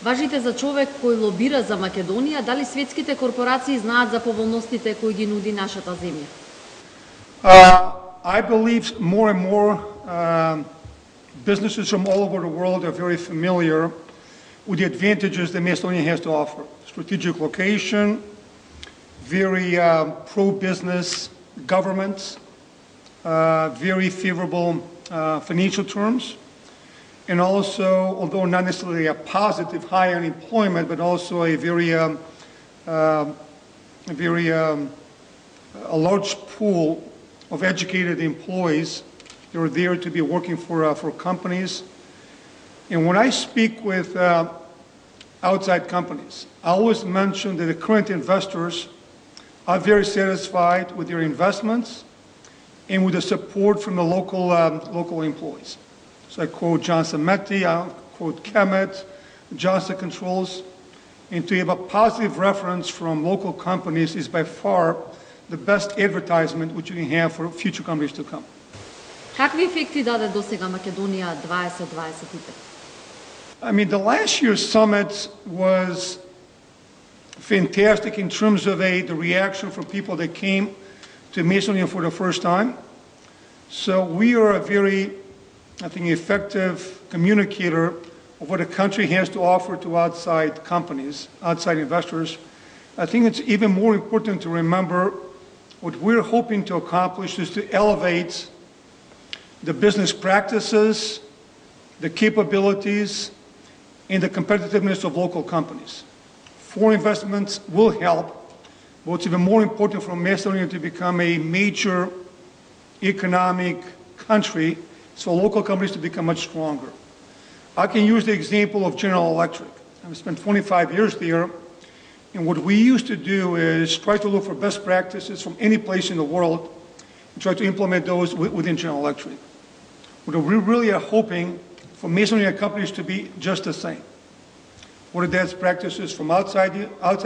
Важите за човек кој лобира за Македонија, дали светските корпорации знаат за поволностите кои ги нуди нашата земја? I believe more and more businesses from all over the world are very familiar with the advantages that Macedonia has to offer. Strategic location, very pro-business government, very favorable financial terms, and also, although not necessarily a positive high unemployment, but also a large pool of educated employees that are there to be working for companies. And when I speak with outside companies, I always mention that the current investors are very satisfied with their investments and with the support from the local employees. So I quote Johnson Matthey, I quote Kemet, Johnson Controls, and to have a positive reference from local companies is by far the best advertisement which you can have for future companies to come. Какви ефекти даде досега Македонија 2025? I mean, the last year's summit was fantastic in terms of the reaction from people that came to Macedonia for the first time. So we are a very, I think, effective communicator of what a country has to offer to outside companies, outside investors. I think it's even more important to remember what we're hoping to accomplish is to elevate the business practices, the capabilities, and the competitiveness of local companies. Foreign investments will help, but it's even more important for Macedonia to become a major economic country, so local companies to become much stronger. I can use the example of General Electric. I've spent 25 years there, and what we used to do is try to look for best practices from any place in the world and try to implement those within General Electric. What we really are hoping for Macedonia companies to be just the same. What are best practices from outside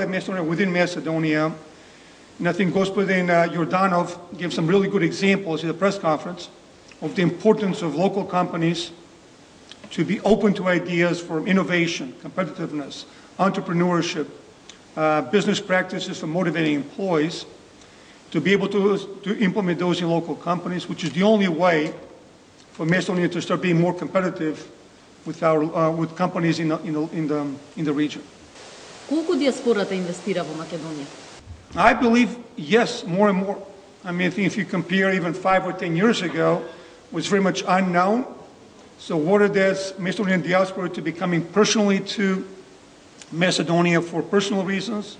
Macedonia, within Macedonia? And I think Gospodin Yordanov gave some really good examples at the press conference of the importance of local companies to be open to ideas for innovation, competitiveness, entrepreneurship, business practices for motivating employees, to be able to implement those in local companies, which is the only way for Macedonia to start being more competitive with companies in the region. Колку диаспората инвестира во Македонија? I believe, yes, more and more. I mean, I think if you compare even 5 or 10 years ago, it was very much unknown. So what it is, Macedonian diaspora to be coming personally to Macedonia for personal reasons,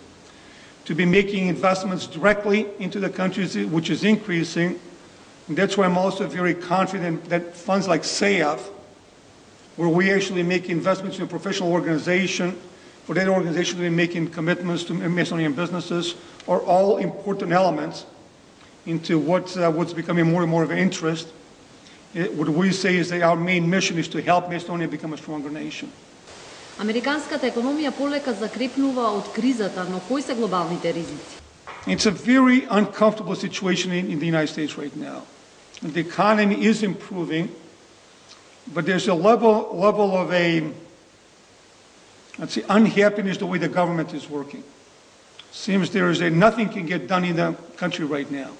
to be making investments directly into the countries, which is increasing. And that's why I'm also very confident that funds like SAF, where we actually make investments in a professional organization, for that organization to be making commitments to Macedonian businesses, are all important elements into what's becoming more and more of an interest. What we say is that our main mission is to help Macedonia become a stronger nation. Американската економија полека закрепнува од кризата, но кои се глобалните ризици? It's a very uncomfortable situation in the United States right now. The economy is improving, but there's a level of unhappiness the way the government is working. Seems nothing can get done in the country right now.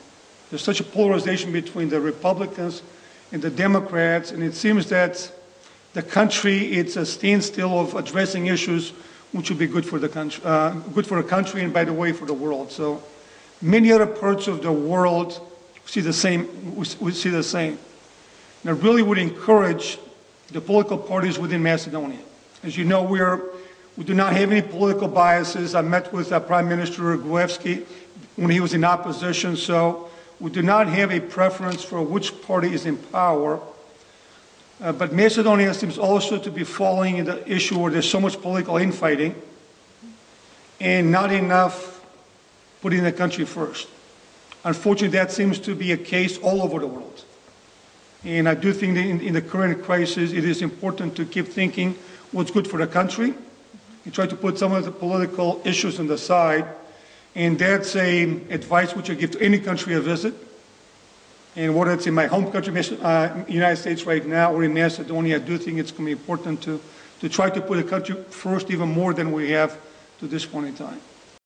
There's such a polarization between the Republicans and the Democrats, and it seems that the country, it's a standstill of addressing issues which would be good for the country, and by the way, for the world. So many other parts of the world see the same. And I really would encourage the political parties within Macedonia. As you know, we do not have any political biases. I met with Prime Minister Gruevski when he was in opposition, so we do not have a preference for which party is in power. But Macedonia seems also to be falling in the issue where there's so much political infighting and not enough putting the country first. Unfortunately, that seems to be a case all over the world. And I do think that in the current crisis, it is important to keep thinking what's good for the country and try to put some of the political issues on the side. And that's advice which I give to any country I visit. And whether it's in my home country, United States right now, or in Macedonia, I do think it's going to be important to to try to put the country first even more than we have to this point in time.